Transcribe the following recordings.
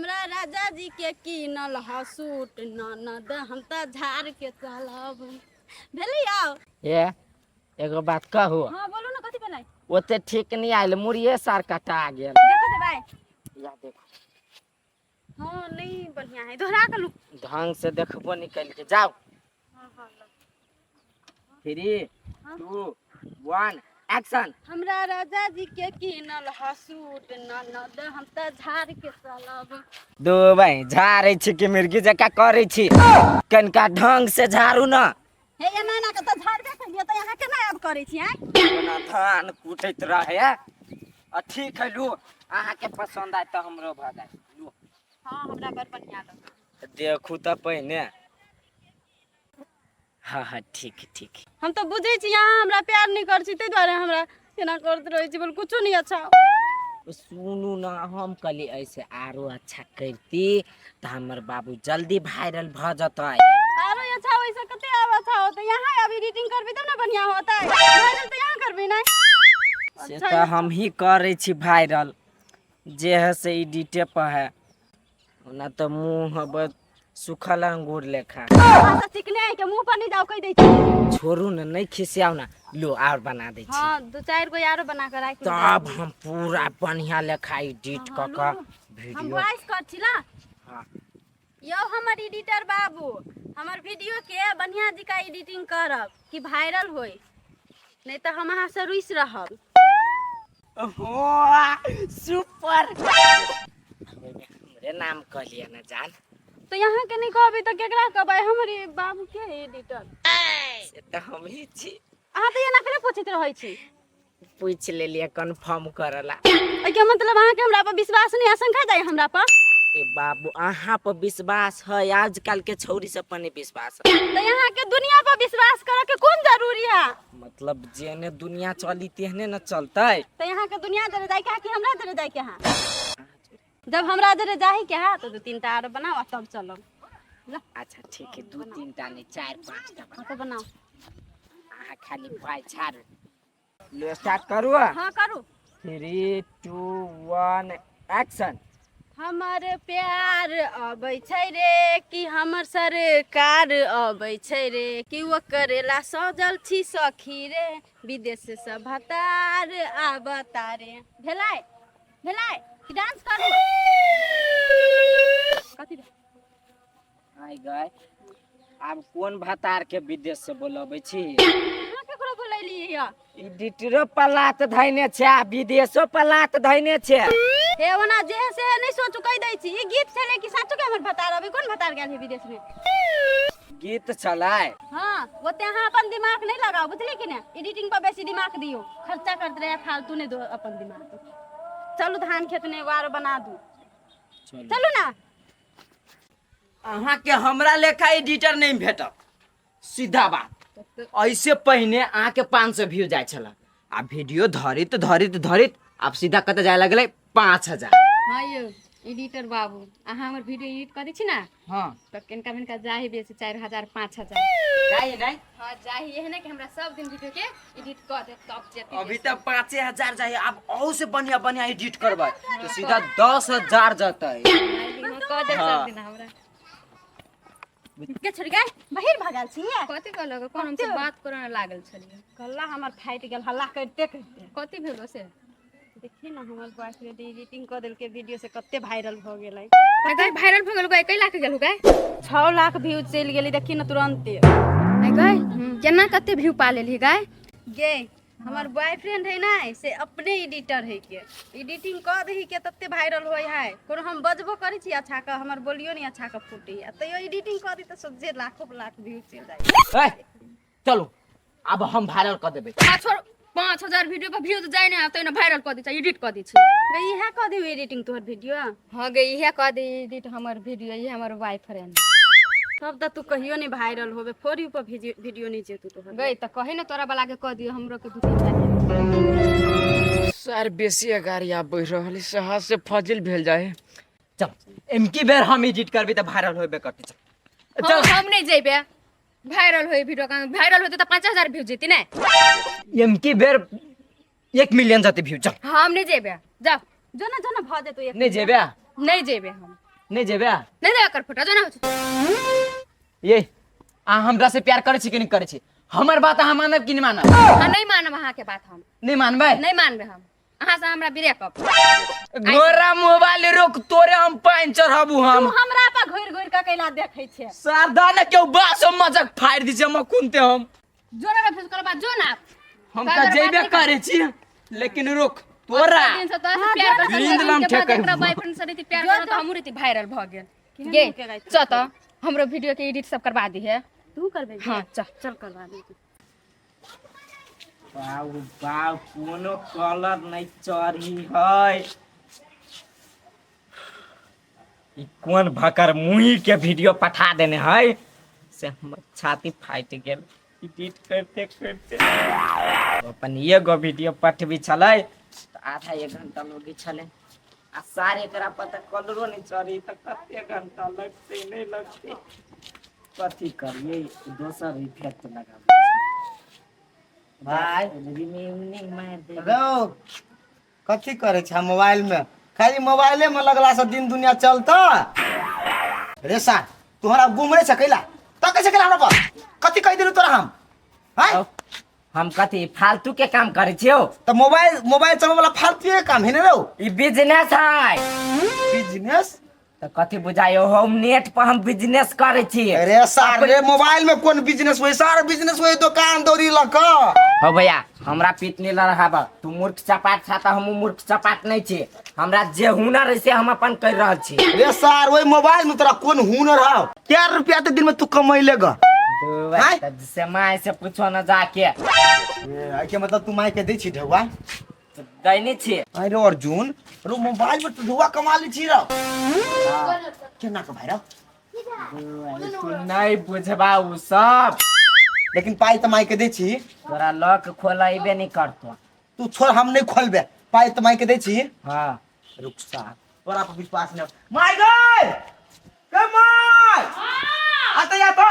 हमरा राजा जी के कीनल ह सूट ननद हम त झाड़ के चलब भेलियौ। ये एगो बात कहू। हां बोलू ना कथि भेलै। ओते ठीक नहीं आइल मुड़िए सार कटा गेल। देखो दे भाई या देखो हां नहीं बढ़िया है दोहरा के लू ढंग से देखबो निकल के जाओ। हां हां 3 2 1 एक्शन। हमरा राजा जी के कीनल ह सूट ननद हम त झाड़ के चलब। दो भाई झाड़े छी कि मिर्गी जका करे छी कनका ढंग से झाड़ू ना। हे एना ना के त झाड़बे करियो त यहां केना अब करे छी हैं। ना धान कूटैत रहे आ ठीक है लू अहाँ के पसंद आए त हमरो भ जाए लू। हां हमरा बड़ बढ़िया लग देखू त पहिने। हाँ हाँ ठीक ठीक। हम तो बुझे छी यहाँ हमरा प्यार नहीं कर छी ते द्वारे हमरा केना करत रहे छी बोल कुछो नहीं अच्छा। सुनू ना हम कली ऐसे आरो अच्छा करती त हमर बाबू जल्दी वायरल भ जतै। आरो अच्छा वैसे कते अब अच्छा होते यहाँ अब एडिटिंग करबी तब ना बढ़िया होता है वायरल तो यहाँ करबी ना। से त हम ही करे छी वायरल जे है से एडिटे पर है ना त मुंह अब सुखल अंगूर लेखा। भाषा सीखने है के मुंह पर नहीं जाओ कह दे छी। छोड़ू ना नहीं खिसियाओ ना लो और बना दे छी। हां दो चार गो यारो बना के राख तब हम पूरा बढ़िया लेखा एडिट क के हम वीडियो। वॉइस कर छी ना। हां यो हमर एडिटर बाबू हमर वीडियो के बढ़िया जी का एडिटिंग करब कि वायरल होई नहीं तो हम अहाँ से रुइस रहब। ओहो सुपर हमरे नाम कहलिए ना जान। तो यहाँ के नहीं कहबी तो केकरा कहबै हमरे बाबू के एडिटर से त हम ही छी। अहाँ तो एना करे पूछत रहै छी। पूछ लेलिए कंफर्म करला। के मतलब अहाँ के हमरा पर विश्वास नहीं आशंका जाय हमरा पर। ए बाबू अहाँ पर विश्वास है आजकल के छौरी सब पर नहीं विश्वास है। तो यहाँ के दुनिया पर विश्वास करे के कौन जरूरी है। मतलब जेने दुनिया चली तेहने न चलतै। तो यहाँ के दुनिया दरे जाय के कि हमरा दरे जाय के है। जब हमरा दरे जाही के है तो 2-3 टा और बनाओ तब चलो। अच्छा ठीक है 2-3 टा नहीं 4-5 टा तो बनाओ। अहाँ खाली पाई छाड़ लो स्टार्ट करू। हां करू 3 2 1 एक्शन। हमर प्यार अबै छै रे कि हमर सरकार अबै छै रे कि वो करेला सजल छी सखी रे विदेश से भतार आबता रे भेलै भेलै कि डांस करू कथि आई गए अब कौन भतार के विदेश से बोलबै छी। अहाँ केकरो बोलैली है एडिटरो पलात धैने छै आ विदेशो पलात धैने छै। हे ओना जे से नहीं सोचू कह दै छी ई गीत छले कि साचो के हमर भतार अबै कोन भतार गेल है विदेश में। गीत चलाए। हां ओते अहाँ अपन दिमाग नहीं लगाओ बुझली कि ना एडिटिंग पर बेसी दिमाग दियो खर्चा करत रहे फालतू ने दो अपन दिमाग। चलू धान खेत में वार बना दू चलू ना। अहाँ के हमरा लेखा एडिटर नहीं भेटत सीधा बात। ऐसे पहिने अहाँ के 500 व्यू जाय छला आ वीडियो धरित धरित धरित अब सीधा कते जाय लगले 5000। हां यो एडिटर बाबू अहाँ हमर वीडियो एडिट करै छी ना। हां तो किनका जाही बेसी 4000 5000 जाई नहीं। हां जाही एहने कि हमरा सब दिन वीडियो के एडिट कर दे तब जेते। अभी तक 5000 जाई अब और से बढ़िया बढ़िया एडिट करबै तो सीधा 10000 जतै। कर दे सब दिन हमरा के छोड़ गए बाहर भागल छी कथि कहलक कोन हमसे बात करने लागल छलिए गल्ला हमर फाइट गेल हल्ला करते करते कथि भेलो से देखी ना हमर बॉयफ्रेंड एडिटिंग कर देल के वीडियो से कते वायरल हो गेलै। गाय वायरल भ गेल गाय कै लाख गेल गाय 6 लाख व्यू चल गेली देखी ना तुरंते। गाय केना कते व्यू पा लेली गाय गे हमर बॉयफ्रेंड है ना से अपने एडिटर है के एडिटिंग कर दही के तते वायरल होय है कोनो हम बजबो करी छी अच्छा का हमर बोलियो नहीं अच्छा का फूटी है तो एडिटिंग कर दी तो सोचे लाखों लाख व्यू चल जाए। चलो अब हम वायरल कर देबे। छोड़ 5000 वीडियो पर व्यू तो जाय नहीं आते ना वायरल कर दी एडिट कर दी छी गई है कर दी एडिटिंग तोहर वीडियो। हां गई इहे कर दी एडिट हमर वीडियो ये हमर बॉयफ्रेंड तब त तू कहियो नहीं वायरल होबे फॉर यू पर वीडियो नहीं जेतू तोहर गई त कहे ना तोरा वाला के कर दियो हमरो के 2-3 लाख सर बेसी गाड़ी आ बढ़ रहल शहर से फजिल भेल जाए। चल एमकी बेर हम एडिट करबी त वायरल होबे करती। चल हम नहीं जेबे वायरल होई वीडियो का वायरल होते त 5000 व्यू जेती ना एमकी बेर 1 मिलियन जते व्यू। चल हम नहीं जेबे जा जो ना भ जेतू नहीं जेबे नहीं जेबे हम नहीं जेबे नहीं देबे कर फोटो जना हो ये आ हमरा से प्यार करे छी कि नहीं करे छी हमर बात अहाँ मानब कि नहीं मानब हां नहीं मानब अहाँ के बात हम नहीं मानबै नहीं मानबे हम अहाँ से हमरा ब्रेकअप गोरा मोबाइल रोक तोरे हम पाइन चढ़ाबू हम तू हमरा पर घुर घुर के कैला देखै छे सारदा ने क्यों बासो मजाक फाड़ दी हम कुनते हम जो ना फिर कर बात जो ना हम त जेबे करे छी लेकिन रोक तोरा दिन से तो ऐसे प्यार कर नींद लाम ठेक एकरा बॉयफ्रेंड से रीति प्यार कर तो हमू रीति वायरल भ गेल गे चल त हमरो वीडियो के एडिट सब करवा दी है तू करबे हां चल चल करवा दे वाव वाव कोनो कलर नहीं चढ़ी है ई कौन भकर मुही के वीडियो पठा देने है से हमर छाती फाट गेल एडिट करते करते अपन एगो वीडियो पठबी छलै त आधा 1 घंटा लगे छलै आ सारे एकरा पता कलरो नहीं चढ़ी त कते घंटा लगते नहीं लगते कथी करिए दोसर इफेक्ट लगाबे भाई रिमेनिंग मार दे हेलो कथी करे छ मोबाइल में खाली मोबाइले में लगला से दिन दुनिया चलता रे सा तोहरा घूमरे छ कैला त कैसे कैला हमरा पर कथी कह दिलु तोरा हम हैं हम कथी फालतू के काम करे छियो त मोबाइल चलावे वाला फालतू के काम है ने रो ई बिजनेस है बिजनेस त कथी बुझायो हम नेट पर हम बिजनेस करे छी अरे सार रे मोबाइल में कौन बिजनेस होय सार बिजनेस होय दुकान दौरी लक हो भैया हमरा पीतनी ल रहाब तू मूर्ख चपाट छा त हम मूर्ख चपाट नहीं छी हमरा जे हुनर है से हम अपन कर रहल छी रे सार ओय मोबाइल में तोरा कौन हुनर हौ क्या रुपया त दिन में तू कमैले ग से माय से पूछो न जाके ए के मतलब तू माय के दै छी ढौआ दैनी छी अरे अर्जुन रो मोबाइल में तू ढौआ कमा ली छी रो केना के भाई रो तू नहीं बुझबा उ सब लेकिन पाई त माई के दै छी तोरा लॉक खोलाइबे नहीं करतो तू छोड़ हम नहीं खोलबे पाई त माई के दै छी हां रुक सा तोरा पर विश्वास नहीं माई गई के माई आता या तो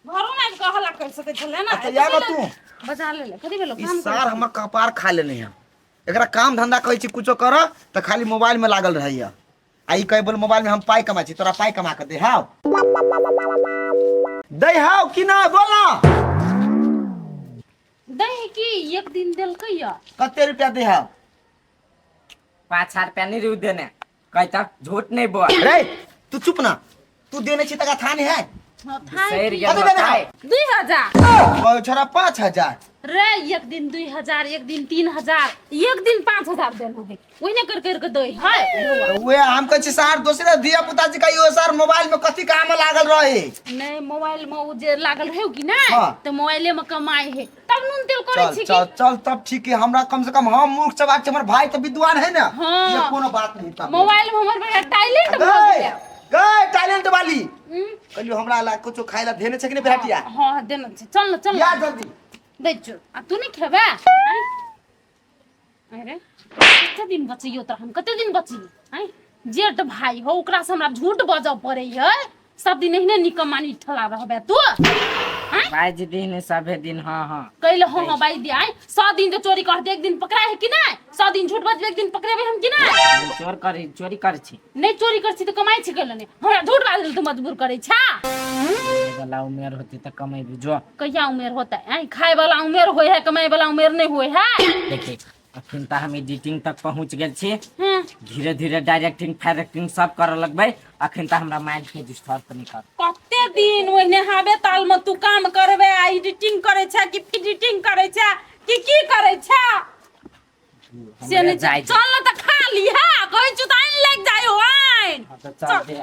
घरो में कहला कर सके छले ना आता या तू बजा ले ले कथी भेलो ई काम सार हमर कपार खा लेने है एकरा काम धंधा कहै छी कुछो कर त खाली मोबाइल में लागल रहैया आई कहे बोल मोबाइल में हम पाई कमाई छी तोरा पाई कमा के दे हाउ दे हाउ कि ना बोल ना दही की एक दिन देल कहिया कते रुपया दे हाउ 5,000 रुपया नहीं रू देने कहता झूठ नहीं बोल रे तू चुप ना तू देने छी तका थाने है सैर गेल कते देने बताए 2000 कोई छोरा 5000 रे एक दिन 2000 एक दिन 3000 एक दिन 5000 देल होगे ओइने कर कर के दई है वे हम कह छी सार दोसरा दिया पुता जी कहियो सार मोबाइल में कथी काम में लागल रहे नहीं मोबाइल में उ जे लागल है कि ना हाँ। तो मोबाइले में कमाई है तब नून तेल करे चल छी चल चल तब ठीक है हमरा कम से कम हम मूर्ख चबाक छै हमर भाई तो विद्वान है ना हाँ। ये कोनो बात नहीं तब मोबाइल में हमर बेटा टैलेंट भ गए गेल गए टैलेंट वाली कहियो हमरा ला कुछो खाइ ला देने छै कि नहीं बेटिया हां देना छै चल ना चल या जल्दी दे जो आ तू नहीं खेबे अरे कते दिन बचियो त हम कते दिन बची हैं जेठ भाई हो ओकरा से हमरा झूठ बजौ पड़े है सब दिन एहने निकमानी ठला रहबे तू हैं भाई जी दिन सबे दिन हां हां कहले हां भाई दे आई 100 दिन तो चोरी कर दे एक दिन पकड़ा है कि नहीं 100 दिन झूठ बजबे एक दिन पकड़ेबे हम कि नहीं चोरी कर छी नहीं चोरी कर छी तो कमाई छी कहले नहीं हमरा झूठ बाजल तो मजबूर करे छा वाला उम्र होती त कमाई जो कहिया उम्र होता है खाए वाला उम्र होय है कमाई वाला उम्र नहीं होय है देखिए अखन त हम एडिटिंग तक पहुंच गेल छी हां धीरे धीरे डायरेक्टिंग फायरेक्टिंग सब कर लगबै अखन त हमरा माइंड के डिस्टर्ब नहीं कर कते दिन ओइने हाबे ताल में तू काम करबे आ एडिटिंग करे छा कि एडिटिंग करे छा कि की करे छा से ने चल ना त खा ली हा कहै छु त आइन लग जायो आइन तो चल दे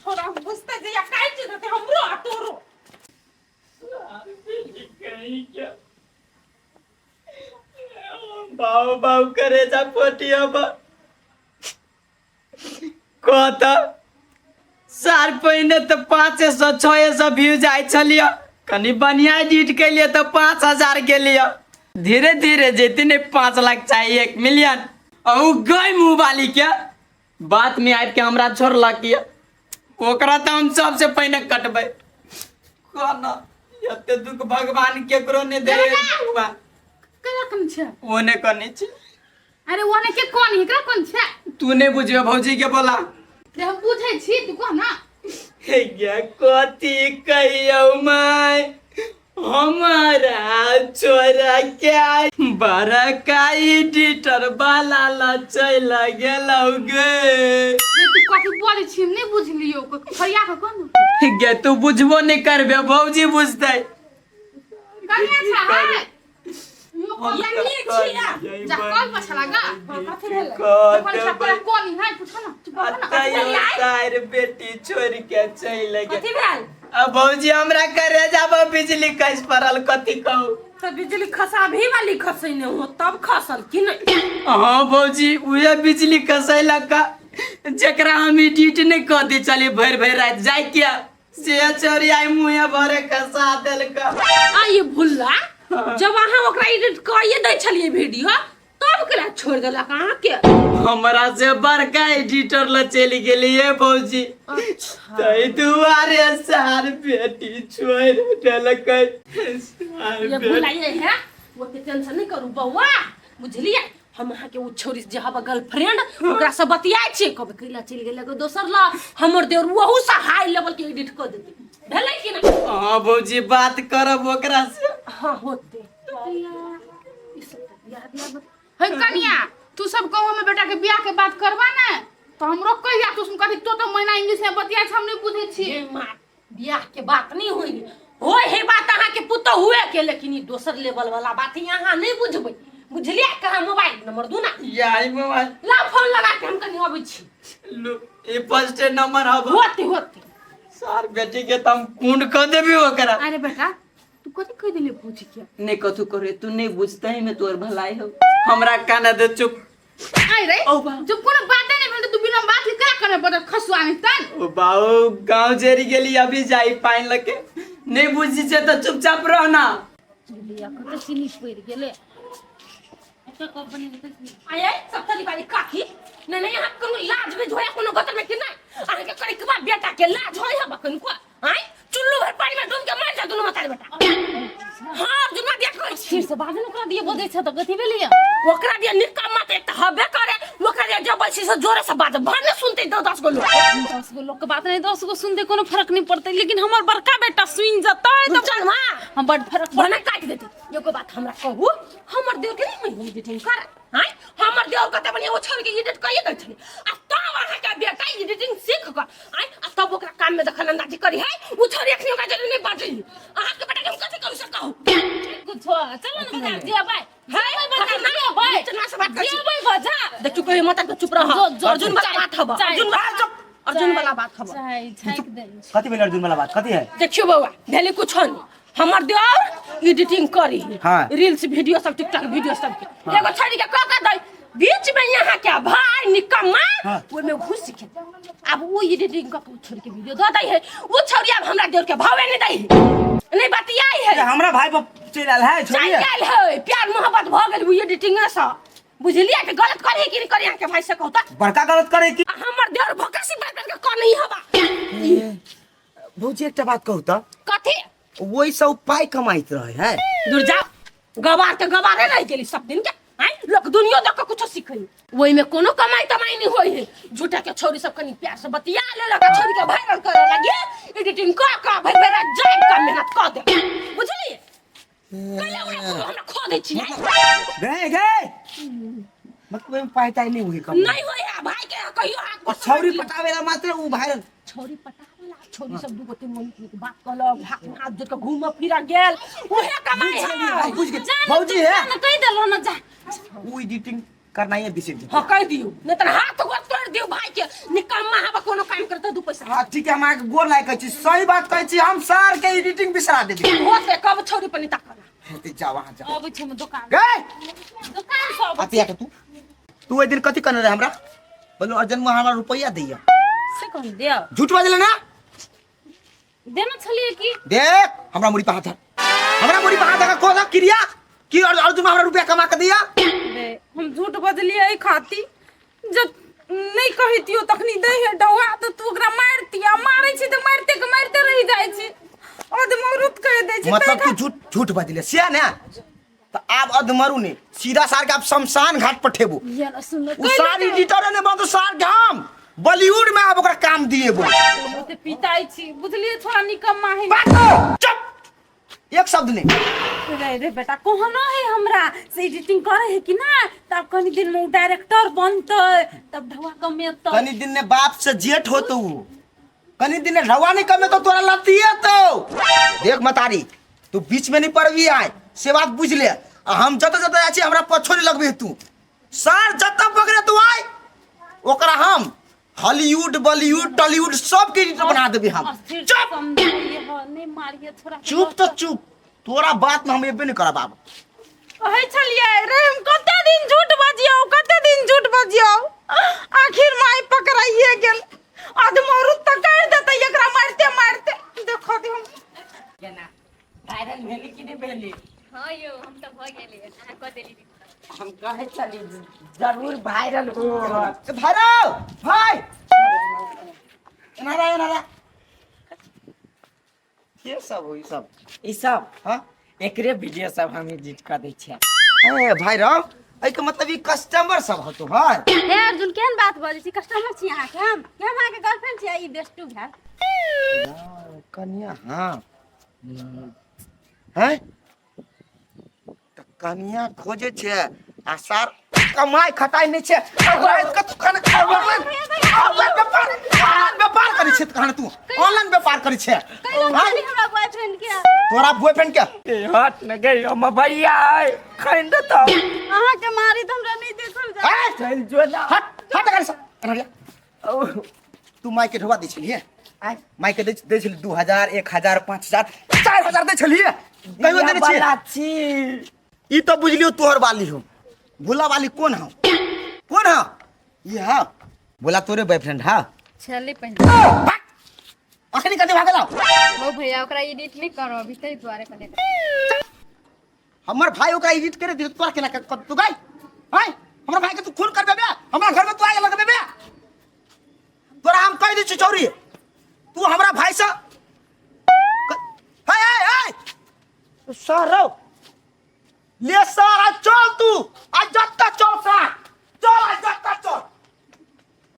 थोड़ा बुझते जे या काई चीज ते हमरो आ तोरो बाऊ बाऊ करे जा पोटिया बा कहता सार पहिने तो 500 600 व्यू जाय छलियो कनी बढ़िया एडिट के लिए तो 5000 के लिए धीरे धीरे जेती ने 5 लाख चाहिए 1 मिलियन औ गई मुंह वाली के बात में आब के हमरा छोड़ला किया ओकरा तो हम सबसे पहले कटबै कोना एते दुख भगवान केकरो ने दे कला कम छ ओने कने छी अरे ओने के कोन एकरा कोन छै तू नहीं बुझियो भौजी के बोला रे हम बुझै छी तू कह ना हे गे कथी कहियो माय हमारा छोरा क्या बड़का एडिटर वाला ला चल गेलौ गे रे तू कथि बोलै छी नहीं बुझलियो फरिया के कोन गे तू बुझबो नहीं करबे भौजी बुझतै कनिया छा है यानी छिया जा कॉल पछला गा कथि भेल कॉल छपरा कोन है पूछ ना तू बोल ना अतय सार बेटी छोड़ के चल गे कथि भेल अब भौजी हमरा करे जाब बिजली कस पड़ल कथी कहू तो बिजली खसा भी वाली खसैने हो तब खसल कि नहीं हाँ भौजी उहे बिजली खसैला का जकरा हम एडिट नहीं कर दे चली भर भर रात जाय क्या से चोरी आई मुंह भरे खसा देल का आ ये भुल्ला जब अहाँ ओकरा एडिट कइए दै छलिए वीडियो तब केला छोड़ देला कहां के हमरा से बड़का एडिटर ल चली गेलिए भौजी तई दुआरे सार बेटी छोड़ देलक ये भुल्ला ये है वो के टेंशन नहीं करू बौआ बुझलिए हम अहाँ के उ छोरी जे हबा गर्लफ्रेंड ओकरा से बतियाय छी कब कैला चल गेला को दोसर ला हमर देवर वहु से हाई लेवल के एडिट कर देते भेलै कि नहीं हां भौजी बात करब ओकरा से हां होते है कनिया तू सब कहू में बेटा के बियाह के बात करबा ना तो हमरो कहिया तू सुन कथि तो महीना इंग्लिश में बतिया हम नहीं बुझै छी ये मां बियाह के बात नहीं होई होय हे बात अहाँ के पुतो हुए के लेकिन ई दोसर लेवल वाला बात यहाँ नहीं बुझबै बुझलिए कहाँ मोबाइल नंबर दू ना याई मोबाइल ला फोन लगा के हम कनी आबै छी लो ए फर्स्ट नंबर हब होते होते सार बेटी के तम कुंड क देबी ओकरा अरे बेटा तू कथि कह देले पूछ के नहीं कथु करे तू नहीं बुझता है मैं तोर भलाई हो हमरा काना दे चुप आई रे जब कोनो बात नहीं भेल तो तू बिना बात के क्या करे बता खसुआ नहीं तन ओ बाऊ गांव जेरी गेली अभी जाई पाइन लके नहीं बुझी छे तो चुपचाप रहना बिया कत सिनी पड़ गेले अच्छा कंपनी आये सब तली वाली काकी नहीं नहीं यहाँ कोनो लाज भी होया कोनो गतर में कि नहीं आगे के करे के बाद बेटा के लाज होया बकन को आई चुल्लू भर पानी में डूब के मर जा दोनों माता बेटा हां जुमा दिया कहै छी फिर से बाद में ओकरा दिए बोदै छ त कथि भेलिए ओकरा दिया निकम्मा त एकटा हबे करे ओकरा दिया जब बैसी से जोरे से बात भने सुनते 10 गो लोग 10 गो लोग के बात नहीं 10 गो सुनते कोनो फर्क नहीं पड़ते लेकिन हमर बड़का बेटा सुन जतै तो चल मां हम बड़ फर्क भने काट देती एगो बात हमरा कहू हमर देव के नहीं मैं एडिटिंग कर हां हमर देव कते बनी वो छोड़ के एडिट कइए दै छली आ तब अहाँ के बेटा एडिटिंग सीख क आई आ तब ओकरा काम में दखल अंदाजी करी है वो छोरी एखनी ओकरा जल्दी नहीं बाजै अहाँ के बेटा के हम कथि करू सकहु कुछ चलो ना बता दिया भाई हाय बता दिया भाई इतना से बात कर दिया भाई बजा देखो कहीं मत तो चुप रह अर्जुन वाला बात हबा अर्जुन वाला बात हबा चाय छाक दे कथी भेल अर्जुन वाला बात कथी है देखियो बउआ भेले कुछ नहीं हमर देवर एडिटिंग करी हाँ। रील्स वीडियो सब टिकटॉक वीडियो सब के एगो छोड़ी के का दई बीच में यहाँ क्या भाई निकम्मा हाँ। वो में घुस के अब वो एडिटिंग का छोड़ के वीडियो द दई है वो छोड़ी अब हमरा देवर के भावे नहीं दई नहीं बतियाई है हमरा भाई पर चल आल है छोड़िए चल है प्यार मोहब्बत भ गेल वो एडिटिंग से बुझलिए कि गलत करी कि नहीं करी यहाँ के भाई से कहता बड़का गलत करे की हमर देवर भकसी बात करके को नहीं हबा भौजी एकटा बात कहू त कथी वही सब पाई कमाइत रहे है दूर जा गवार के गवारे रह गेली सब दिन के हैं लोग दुनिया देख के कुछ सीखई वही में कोनो कमाई तमाई नहीं होई है झूठा के छोरी सब कनी प्यार से बतिया ले लगा छोरी के वायरल करे लगे एडिटिंग का भाई मेरा जान का मेहनत कर दे बुझलिए कहिया हमरा खो दे छी गए मतलब में पाइता नहीं हुई कम नहीं होया भाई के कहियो हाथ छौरी पटावेला मात्र उ भाइरल छोरी पटावेला छोरी सब दुगो तीन मन के बात कहलक हाथ जोड़ के घूम फिरा गेल ओहे कमाई है बुझ गए भौजी है ना कह देलो ना जा उ एडिटिंग करना है विषय हां कह दियो नहीं त हाथ गोड़ तोड़ दियो भाई के निकम्मा हबा कोनो काम करते दू पैसा हां ठीक है हम आके गोर लायक छी सही बात कहै छी हम सार के एडिटिंग बिसरा देबी होते कब छोरी पर नहीं ताकला हेते जा वहां जा अब छ दुकान गए दुकान सब अतिया के तू ए दिन कथि करने रे हमरा बोलो अर्जुन में हमरा रुपया दैया से कौन दिया झूठ बाजले ना देना छलिए कि देख हमरा मुड़ी पे हाथ धर हमरा मुड़ी पे हाथ धर को ना क्रिया कि अर्जुन में हमरा रुपया कमा के दिया बे हम झूठ बजलिए ए खाती जब नहीं कहितियो तखनी दे है डौआ तो तू ओकरा मारतिया मारै छी त मारते रह जाय छी और मौरुत कह दे छी मतलब तू झूठ बाजले सिया ना तो आप अधमरू ने सीधा सार के आप शमशान घाट पर ठेबो। ये ना सुनो उ सार एडिटर ने बंद सार के हम बॉलीवुड में आप ओकरा काम दिए बो। ते पिताई छी बुझलिए थोड़ा निकम्मा है। चुप, एक शब्द नहीं। रे रे बेटा कोहनो है हमरा से एडिटिंग करे है कि ना, तब कनी दिन में डायरेक्टर बनते, तब ढवा कमेतो। कनी दिन ने बाप से जेठ हो तू, कनी दिन ने ढवा नहीं कमे तो तोरा लतिए तो। देख मतारी तू बीच में नहीं पड़वी आए से बात बुझ ले। हम जत जत जाए छी हमरा पछो नहीं लगबे तू। सार जत पकड़े तू आए ओकरा हम हॉलीवुड बॉलीवुड टॉलीवुड सब के एडिटर बना देबे हम। चुप नहीं मारिए थोड़ा। चुप तो चुप, तोरा बात में हम एबे नहीं करब बाबू। ओहे चलिए रे, हम कते दिन झूठ बजियो, कते दिन झूठ बजियो, आखिर माई पकड़ाइए गेल। अधमरू त कर देते एकरा मारते मारते। देखो दे हम केना वायरल भेली कि नहीं भेली? हाँ यो हम तो भ गेली अहाँ क देली। हम कहे चली जरूर वायरल हो। भाई भाई नारा नारा ये सब हो सब ई सब हाँ एकरे वीडियो सब हम एडिट कर दै छियै। ए भाई राव ए के मतलब ई कस्टमर सब हो तोहर। हे अर्जुन केहन बात बजै छी? कस्टमर छी अहाँ के हम अहाँ के गर्लफ्रेंड छी ई बेस्टू भेल। कन्या हाँ हैं त कन्या खोजे छे आ सार कमाई खटाई नहीं छे। रात के तू खाना व्यापार करी छे। कहां तू ऑनलाइन व्यापार करी छे? कहीं हमरा बॉयफ्रेंड के तोरा बॉयफ्रेंड के ए हट न गई हम भैया खैन दे तो अहाँ के मारी त हमरा नहीं देखल जा। ए, चल जो ना हट हट कर सा तू माई के ढवा दे छलिए। आय माई के दे छली 2000 1000 5000 4000 दे छलिए। कहियो देने छिए वाला छी। ई तो बुझलियो तोहर वाली हो। भोला वाली कौन हो? कौन हो? ये हां बोला तोरे बॉयफ्रेंड हां चली पहले अखनी कते भागल ओ भैया ओकरा एडिट नहीं करो अभी तई द्वारे कर दे। हमर भाई ओकरा एडिट करे दे तोरा केना कर तू गई हाय हमर भाई के तू खून कर देबे। हमरा घर में तू आए लग देबे। तोरा हम कह दी चौरी तू हमरा भाई से हाय हाय हाय सारो ले सारा चल तू आज जत्ता चल सा चल आज